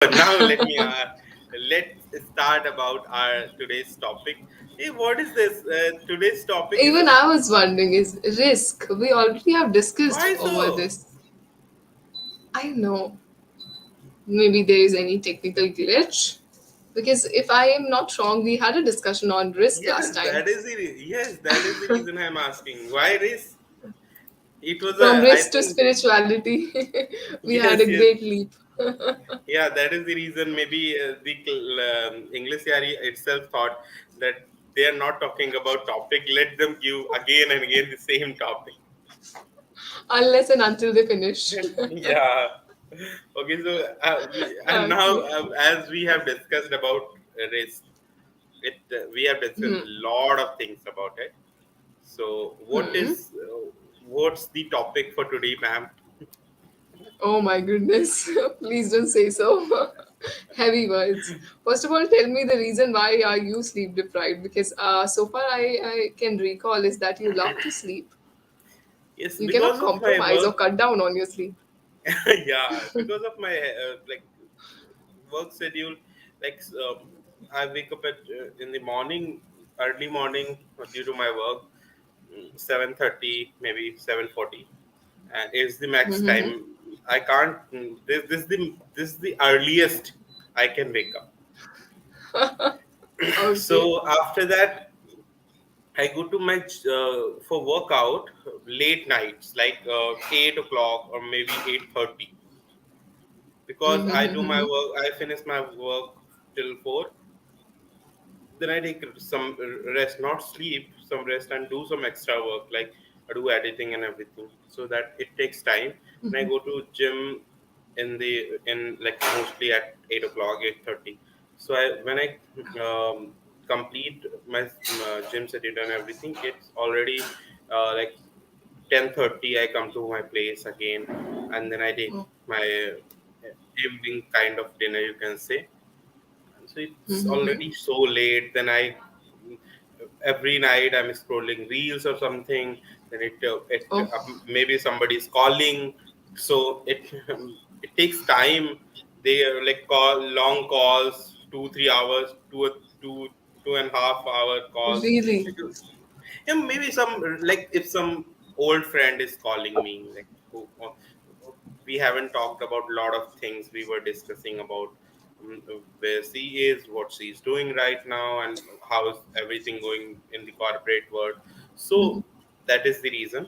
Now let's start about our today's topic. Hey, what is this? Today's topic is Even I was wondering, is risk. We already have discussed why over so? this. I know. Maybe there is any technical glitch. Because if I am not wrong, we had a discussion on risk last time. Yes, that is the reason I'm asking. Why this? It was From a I risk to think spirituality, we had a yes. great leap. Yeah, that is the reason. Maybe the English Yari itself thought that they are not talking about topic. Let them give again and again the same topic. Unless and until they finish. Yeah. Okay, so and now Okay. as we have discussed about risk, we have discussed a lot of things about it. So, Hmm. what's the topic for today, ma'am? Oh my goodness. Please don't say so. Heavy words. First of all, tell me the reason why are you sleep deprived? Because so far I can recall is that you love to sleep. Yes, You cannot because of my compromise or work. cut down on your sleep. Yeah, because of my like work schedule. Like I wake up at in the morning, early morning due to my work, 7:30, maybe 7:40, and it's the max Mm-hmm. time. I can't. This is the earliest I can wake up. Okay. So after that, I go to my for workout late nights, like 8 o'clock or maybe 8:30, because I do my Mm-hmm. work. I finish my work till 4. Then I take some rest, not sleep, some rest and do some extra work, like I do editing and everything, so that it takes time. And I go to gym in like mostly at 8 o'clock, 8:30. So when I complete my gym schedule and everything, it's already like 10:30. I come to my place again, and then I take Oh. my evening kind of dinner, you can say. So it's Mm-hmm. already so late. Then I every night I'm scrolling reels or something. Then Oh, maybe somebody's calling, so it takes time. They like call long calls, 2 3 hours, two and a half hour calls. really? Yeah, maybe some like if some old friend is calling me, like we haven't talked about a lot of things. We were discussing about where she is, what she's doing right now, and how is everything going in the corporate world. So that is the reason.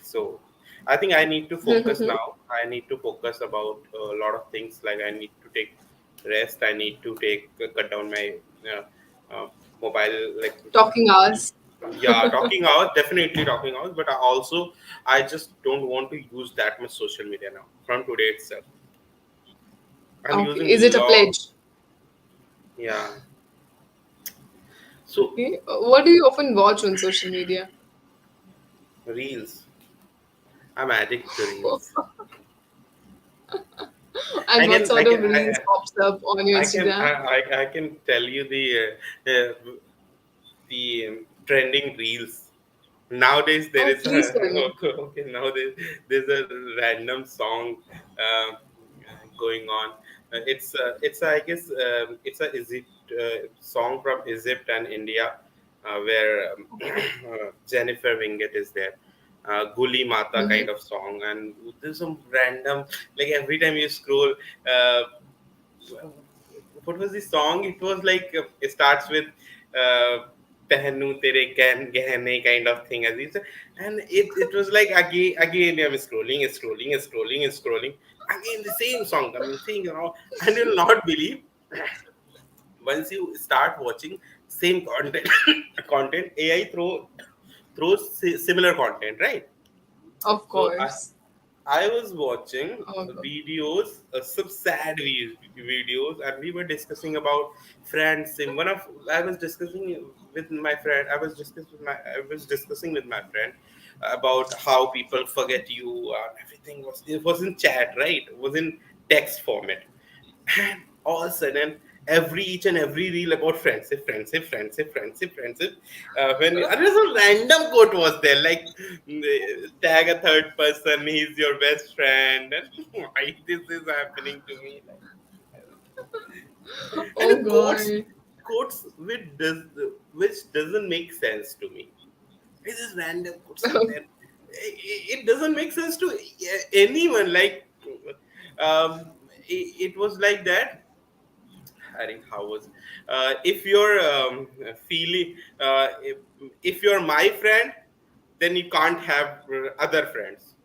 So I think I need to focus now. I need to focus about a lot of things. Like I need to take rest. I need to take cut down my uh, uh, mobile, like Talking hours. yeah, talking hours, definitely talking hours, but I just don't want to use that much social media now from today itself. I'm Okay. using Is it a law. pledge? Yeah. So Okay. What do you often watch on social media? reels, I'm addicted to reels. And I what can I sort can of reels pops up on your Instagram? I can tell you the trending reels. Nowadays there Oh, is a please tell me. okay, nowadays there's a random song uh, going on. It's I guess it's a Egypt song from Egypt and India, where Jennifer Winget is there. Guli Mata Mm-hmm. kind of song, and there's some random, like every time you scroll, uh, what was the song? It was like it starts with "Pehnu tere gehne" kind of thing, as is, and it was like again I'm scrolling, again the same song coming, thing, and you'll not believe, once you start watching same content, content AI throws similar content, right? Of So course. I was watching Oh, God. videos, some sad videos, and we were discussing about friends. In one of I was discussing with my friend. I was discussing with my friend about how people forget you. It was in chat, right? It was in text format, and all of a sudden, each and every reel about friendship. When and there's a random quote was there, like tag a third person, he's your best friend, and why this is happening to me? Like, Oh quotes, God. which doesn't make sense to me. It's just random quotes are there. It doesn't make sense to anyone. Like, it was like that. I think how was, if you're feeling, if you're my friend, then you can't have other friends.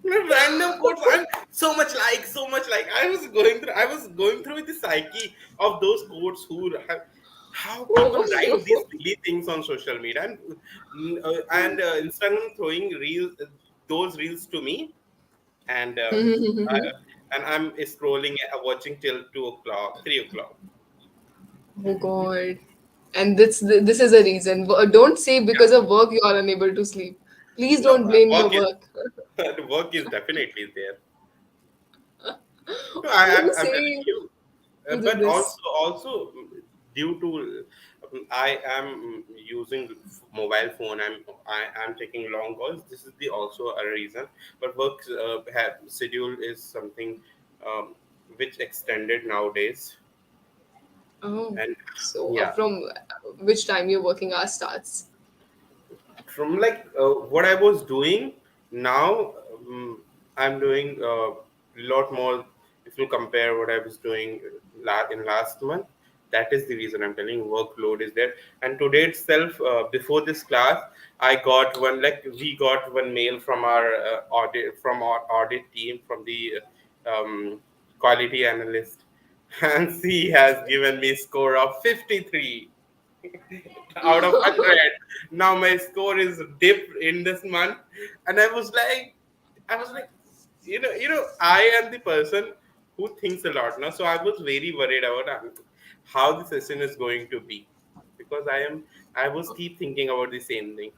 Random quotes and so much like I was going through the psyche of those quotes who have, how people write these silly things on social media, Instagram throwing those reels to me, and I'm scrolling, watching till 2 o'clock, 3 o'clock. Oh God. And this is a reason. Don't say because Yeah. of work you are unable to sleep. Please No, don't blame your work is work. the work is definitely there. No, Why you I'm say telling you. to do But this? also due to, I am using mobile phone. I'm taking long calls. This is the also a reason. But work schedule is something um, which extended nowadays, Oh, and so yeah, from which time your working hour starts? from like what I was doing now, I'm doing a lot more. If you compare what I was doing in last month, that is the reason I'm telling you, workload is there. And today itself, before this class, I got one, like we got one mail from our our audit team, from the quality analyst, and she has given me score of 53 out of 100. Now my score is dipped in this month, and I was like, I am the person who thinks a lot now, so I was very worried about how the session is going to be, because I was keep thinking about the same thing.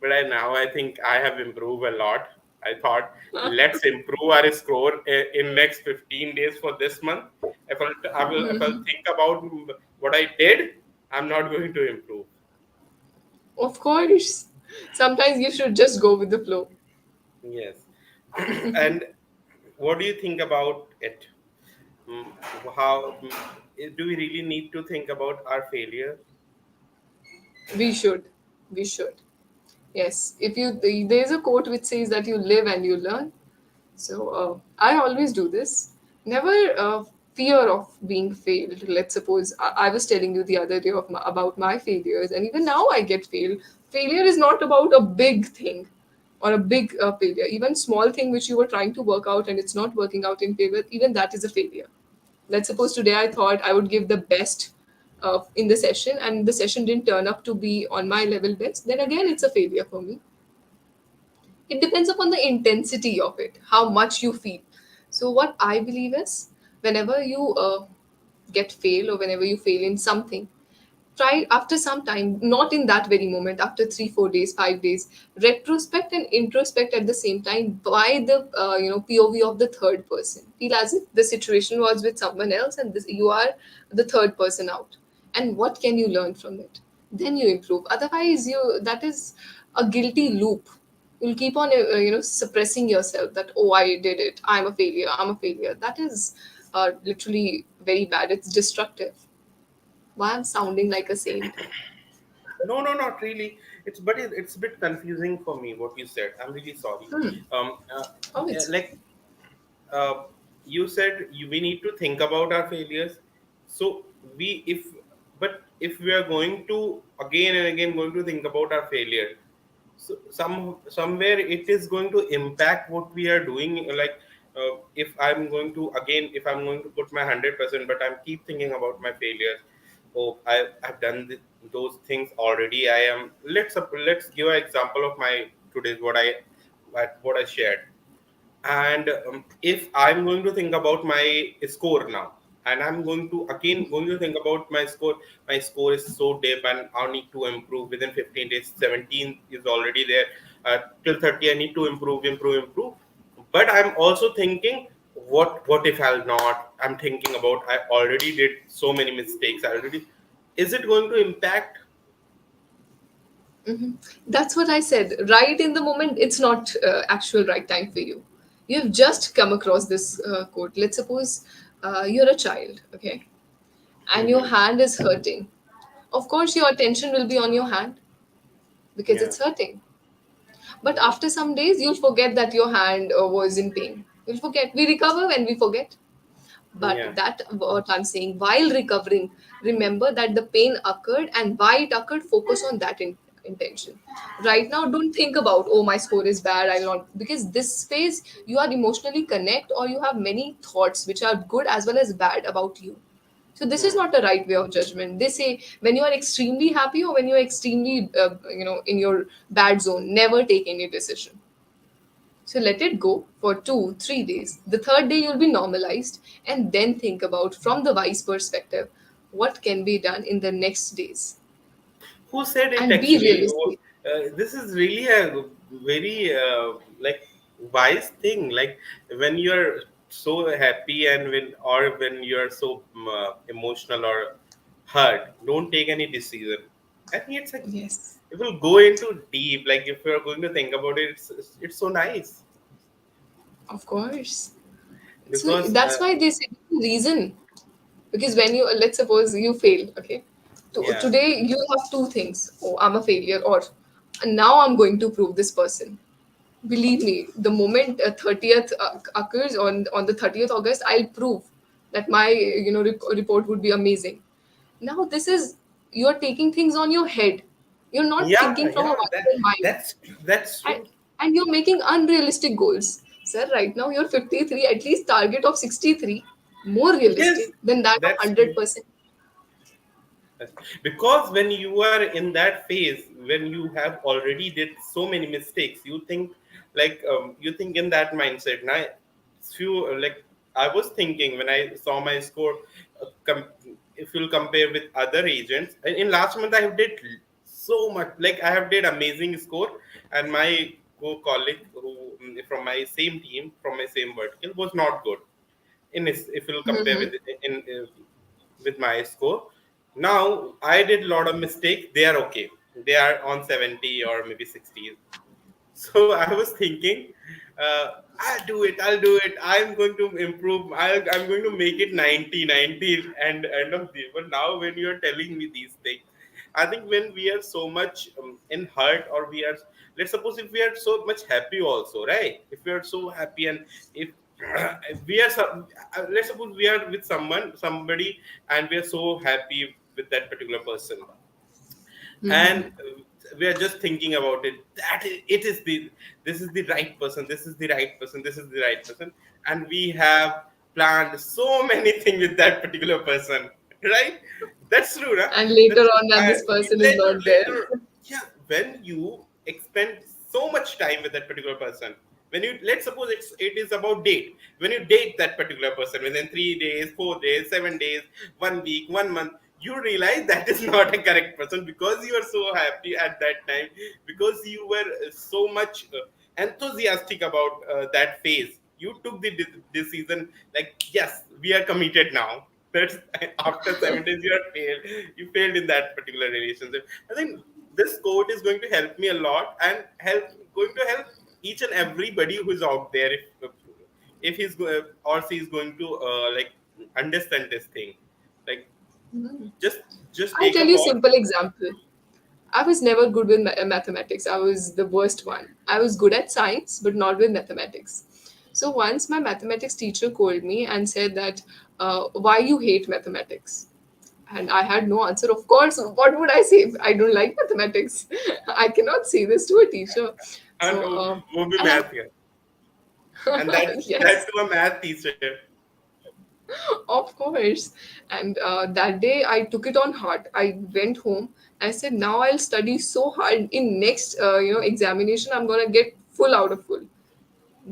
But I think I have improved a lot. I thought, let's improve our score in next 15 days for this month. If I'll think about what I did, I'm not going to improve. Of course. Sometimes you should just go with the flow. Yes. And what do you think about it? Mm, How do we really need to think about our failure? We should. We should. Yes. If you there's a quote which says that you live and you learn. So I always do this. Never fear of being failed. Let's suppose I was telling you the other day about my failures, and even now I get failed. Failure is not about a big thing or a big failure. Even small thing which you were trying to work out and it's not working out in favor, even that is a failure. Let's suppose today I thought I would give the best in the session, and the session didn't turn up to be on my level best. Then again, it's a failure for me. It depends upon the intensity of it, how much you feel. So what I believe is, whenever you get fail or whenever you fail in something, try after some time, not in that very moment, after 3 4 days 5 days, retrospect and introspect at the same time by the POV of the third person. Feel as if the situation was with someone else and you are the third person out, and what can you learn from it? Then you improve. Otherwise, you that is a guilty loop. You'll keep on suppressing yourself that, oh, I did it, I'm a failure, I'm a failure. That is literally very bad. It's destructive. Why I'm sounding like a saint? No, no, not really. It's a bit confusing for me what you said. I'm really sorry. Um, uh, Oh, it's like uh, you said, we need to think about our failures. So we if but if we are going to again and again going to think about our failure, so somewhere it is going to impact what we are doing. Like, if I'm going to put my 100%, but I'm keep thinking about my failures. Oh, I've done those things already. Let's give an example of my today's what I shared. And if I'm going to think about my score now, and I'm going to think about my score is so deep, and I need to improve within 15 days. 17 is already there. Till 30, I need to improve. But I'm also thinking, what if I'll not? I'm thinking about, I already did so many mistakes. I already Is it going to impact? That's what I said. Right in the moment, it's not actual right time for you. You've just come across this quote. Let's suppose you're a child, okay? and your hand is hurting, of course your attention will be on your hand because Yeah. it's hurting. But Yeah. after some days, you'll forget that your hand was in pain. You'll forget. We recover when we forget. But Yeah. that, what I'm saying, while recovering, remember that the pain occurred and why it occurred, focus on that intention. Right now, don't think about, oh, my score is bad, I'll not, because this phase, you are emotionally connect or you have many thoughts which are good as well as bad about you. So this is Hmm. not the right way of judgment. They say when you are extremely happy or when you are extremely, in your bad zone, never take any decision. So let it go for 2, 3 days. The third day you'll be normalized, and then think about from the wise perspective what can be done in the next days Who said it and be actually? Oh, realistic. this is really a very like wise thing. Like when you're so happy and when you're so emotional or hurt, don't take any decision. I think it's like Yes, it will go into deep. Like if you're going to think about it, it's so nice of course. So because that's why they say reason. Because when you, let's suppose you fail, okay? yeah. Today you have two things. Oh, I'm a failure, or now I'm going to prove this person. Believe me, the moment 30th occurs on the 30th August, I'll prove that my report would be amazing. Now this is, you're taking things on your head. You're not Yeah, thinking from a yeah, wonderful mind, that's and, true. and you're making unrealistic goals. Sir, right now you're 53. At least target of 63, more Yes, realistic than that of that's true. 100%. Yes. Because when you are in that phase, when you have already did so many mistakes, you think you think in that mindset. Now, few like I was thinking when I saw my score, if you'll compare with other agents, in last month I have did so much. Like I have did amazing score, and my co-colleague who from my same team from my same vertical was not good in his, if you'll compare with in with my score. Now I did a lot of mistakes. They are okay. They are on 70 or maybe 60. So I was thinking, I'll do it. I'll do it. I'm going to improve. I'm going to make it 90, 90 and end of the. But now when you're telling me these things, I think when we are so much in hurt or we are, let's suppose if we are so much happy also, right? If we are so happy and if if we are, let's suppose we are with somebody, and we are so happy with that particular person, and we are just thinking about it, it is the, this is the right person, this is the right person, this is the right person, and we have planned so many things with that particular person, right? That's true, right? And later That's on, that I, this person is later not there. later yeah, when you expend so much time with that particular person, when you, let's suppose it is about date, when you date that particular person within 3 days, 4 days, 7 days, 1 week, 1 month, you realize that is not a correct person because you are so happy at that time, because you were so much enthusiastic about that phase. You took the decision like, yes, we are committed now. That's after 7 days you are failed. You failed in that particular relationship. I think this quote is going to help me a lot and going to help each and everybody who is out there, if he's or she is going to understand this thing, like just I'll take a tell you a pause. simple example. I was never good with mathematics. I was the worst one. I was good at science, but not with mathematics. So once my mathematics teacher called me and said that, why you hate mathematics? And I had no answer. Of course, what would I say? I don't like mathematics. I cannot say this to a teacher. And So, वो भी and math है, and that yes, to a math teacher. of course. And that day I took it on heart. I went home. I said, now I'll study so hard. In next, examination, I'm gonna get full out of full.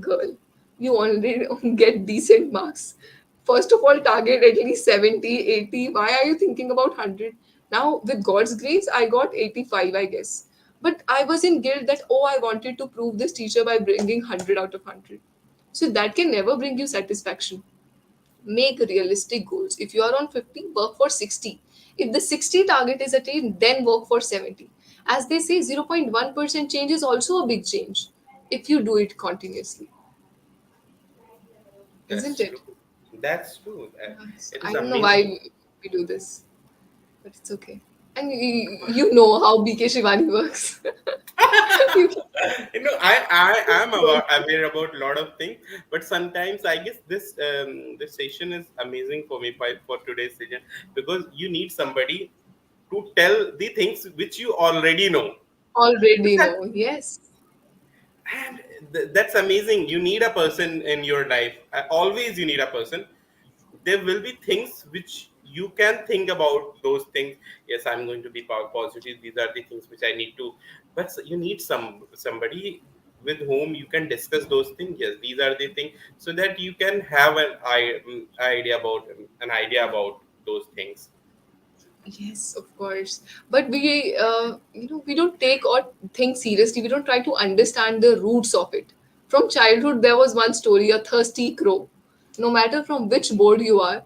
Girl, you already get decent marks. First of all, target at least 70, 80. Why are you thinking about 100? Now, with God's grace, I got 85, I guess. But I was in guilt that, oh, I wanted to prove this teacher by bringing 100 out of 100. So that can never bring you satisfaction. Make realistic goals. If you are on 50, work for 60. If the 60 target is attained, then work for 70. As they say, 0.1% change is also a big change if you do it continuously, isn't That's it? true. That's true. So It is I don't know why amazing. we do this, but it's okay. And you know how BK Shivani works. You can I am go. aware about a lot of things, but sometimes I guess this session is amazing for me for today's session, because you need somebody to tell the things which you already know. Already know. Yes. And that's amazing. You need a person in your life. Always you need a person. There will be things which you can think about those things. Yes, I'm going to be positive. These are the things which I need to. But you need somebody with whom you can discuss those things. Yes, these are the things, so that you can have an idea about those things. Yes, of course. But we, we don't take or think seriously. We don't try to understand the roots of it. From childhood, there was one story, a thirsty crow. No matter from which board you are,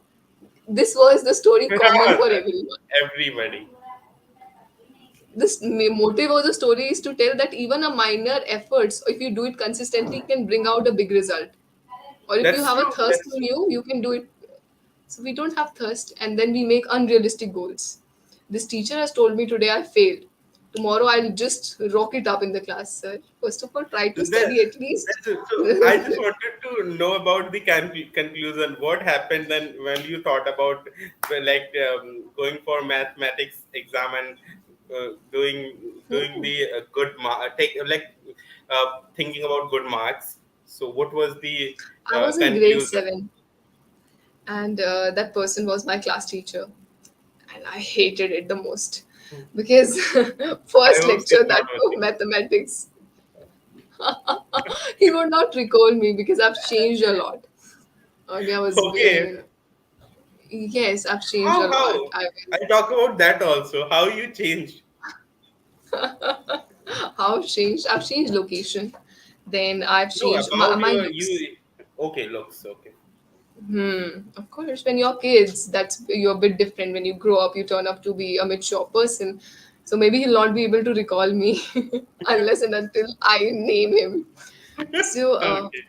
this was the story common for everyone. Everybody. This motive of the story is to tell that even a minor efforts, if you do it consistently, can bring out a big result. Or if you That's have a true. thirst That's in true. you, you can do it. So we don't have thirst, and then we make unrealistic goals. This teacher has told me today I failed. Tomorrow I'll just rock it up in the class, sir. First of all, try to That, study at least. that's it. So I just wanted to know about the conclusion. What happened then when you thought about going for mathematics exam and doing the good mark, thinking about good marks. So what was the I was in grade conclusion? 7, and that person was my class teacher, and I hated it the most because I first hope she's lecture not that of watching. mathematics, he would not recall me because I've changed a lot. Okay, I was, Okay. yes, I've changed a lot. How? I talk about that also. How you changed? How I've changed? I've changed location. Then I've No, changed about my your looks. you. Okay, looks okay. Of course, when you're kids, that's you're a bit different. When you grow up, you turn up to be a mature person. So maybe he'll not be able to recall me unless and until I name him. So Okay.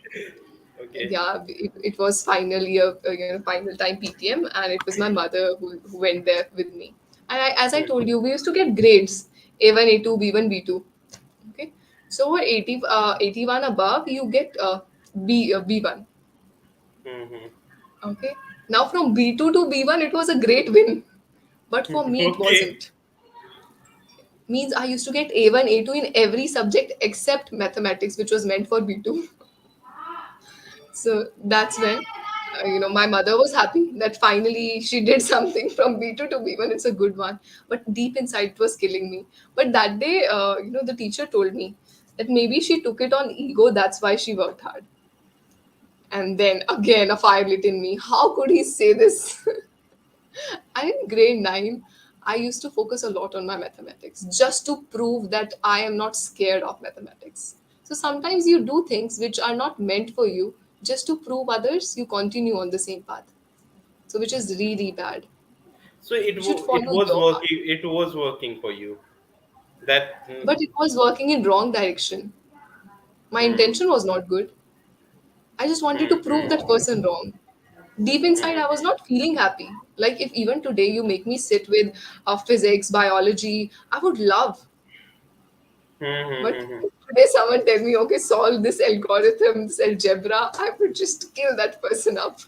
Okay. yeah, it was final year, final time PTM, and it was my mother who went there with me. And as I told you, we used to get grades A1, A2, B1, B2. Okay, so over 81 above, you get B1. Mm-hmm. Okay, now from B2 to B1, it was a great win, but for me, it Okay. wasn't. Means I used to get A1, A2 in every subject except mathematics, which was meant for B2. So that's when, my mother was happy that finally she did something from B2 to B1. It's a good one. But deep inside, it was killing me. But that day, the teacher told me that maybe she took it on ego. That's why she worked hard. And then again, a fire lit in me. How could he say this? And in grade 9, I used to focus a lot on my mathematics just to prove that I am not scared of mathematics. So sometimes you do things which are not meant for you just to prove others you continue on the same path. So which is really bad. So You should it follow was your heart. working. It was working for you. That. But it was working in wrong direction. My Hmm. intention was not good. I just wanted to Hmm. prove that person wrong. Deep inside, Hmm. I was not feeling happy. Like if even today you make me sit with physics, biology, I would love. Hmm. But Hmm. if today someone tell me, okay, solve this algorithm, this algebra, I would just kill that person up.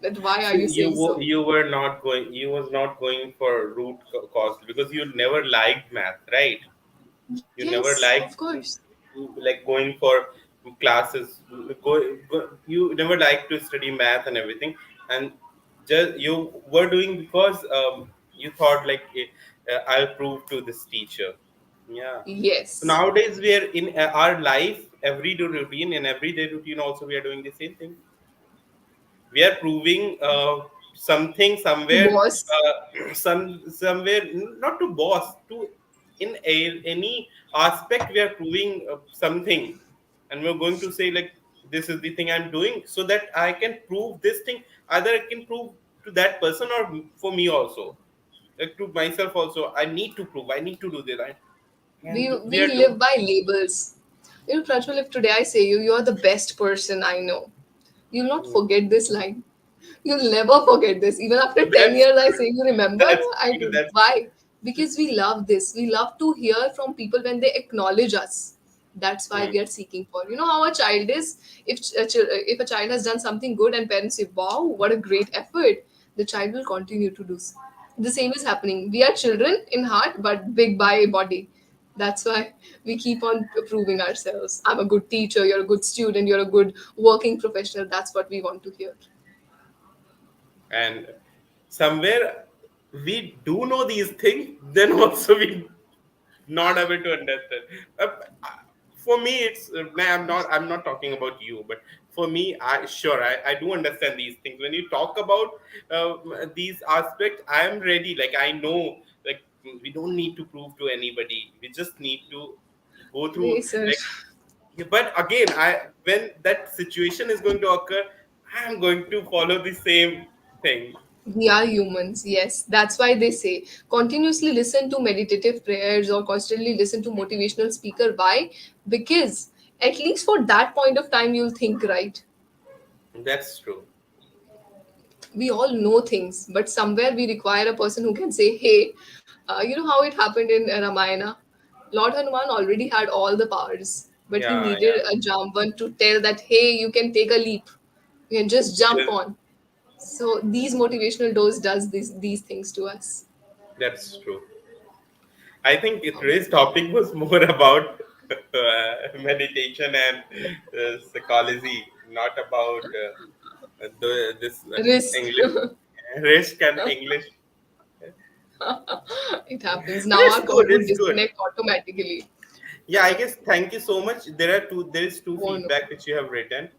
That why are So you saying so? you were not going. You was not going for root cause, because you never liked math, right? You Yes, never of liked course. like going for classes. You never liked to study math and everything, and just you were doing because you thought I'll prove to this teacher. Yeah. So Yes. nowadays we are in our life, everyday routine. In everyday routine also we are doing the same thing. We are proving something To somewhere, boss. somewhere, not to boss, to any aspect we are proving something, and we're going to say like, this is the thing I'm doing, so that I can prove this thing. Either I can prove to that person, or for me also, like to myself also, I need to prove, I need to do this. We And we we are live doing. by labels. Prajwal, if today I say you are the best person I know, you'll not forget this line. You'll never forget this. Even after 10 That's years, I say, you remember? that's I true. do. That's Why? Because we love this. We love to hear from people when they acknowledge us. That's why hmm. we are seeking for. You know how a child is? If a child has done something good and parents say, wow, what a great effort, the child will continue to do so. The same is happening. We are children in heart, but big by body. That's why we keep on proving ourselves. I'm a good teacher, you're a good student, you're a good working professional. That's what we want to hear. And somewhere we do know these things, then also we not able to understand. Uh, for me, it's nah, I'm not talking about you, but for me, I do understand these things. When you talk about these aspects, I am ready. Like I know, like we don't need to prove to anybody. We just need to go through like. Research. Yeah, but again, when that situation is going to occur, I am going to follow the same thing. We are humans, yes. That's why they say continuously listen to meditative prayers or constantly listen to motivational speaker. Why? Because at least for that point of time, you'll think right. That's true. We all know things, but somewhere we require a person who can say, hey, you know how it happened in Ramayana? Lord Hanuman already had all the powers, but he Yeah, needed yeah. a Jamban to tell that, hey, you can take a leap. You can just jump Yes, on. So these motivational doors does these things to us. that's true. I think today's topic was more about meditation and psychology, not about this Risk. English risk and English. It happens. But Now it's our call good. would It's good. disconnect automatically. Yeah, I guess. Thank you so much. There is two Oh no. feedback which you have written.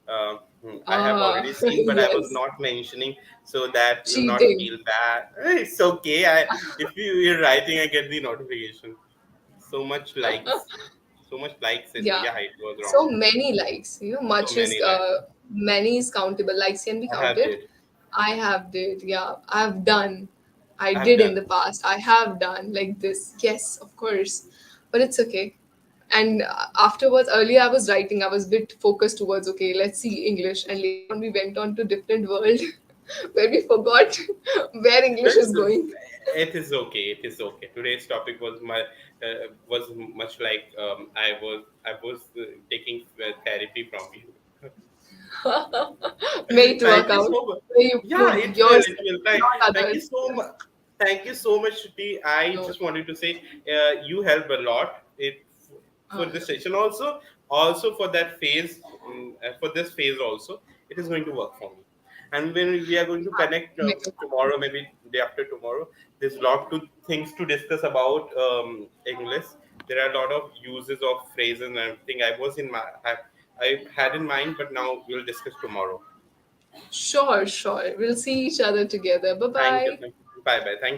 I have Ah, already seen, but I was yes. not mentioning so that you'll not Cheating. feel bad. It's okay. If you're writing, I get the notification. So much likes, so much likes. It, Yeah. yeah, it was wrong. So many likes. You know, So much is many likes. many is countable. Likes can be I have counted. did. I have did. Yeah. I've done. I I have did in done. the past. I have done like this. Yes, of course. But it's okay. And afterwards, earlier I was writing. I was a bit focused towards okay, let's see English. And later on, we went on to different world where we forgot where English That's is going. it is okay. It is okay. Today's topic was much like I was taking therapy from you. May it work Thank you out. so much. May you Yeah, prove it will. yourself, It will. Thank, not thank you others. so much. Thank you so much, Shruti. I No. just wanted to say you help a lot. For this No. session also for that phase, for this phase also, it is going to work for me. And when we are going to connect Make it happen. tomorrow, maybe day after tomorrow, there's a lot to things to discuss about English. There are a lot of uses of phrases and everything. I had in mind, but now we'll discuss tomorrow. Sure, sure. We'll see each other together. Bye Thank you. bye. Thank you. Bye bye. Thank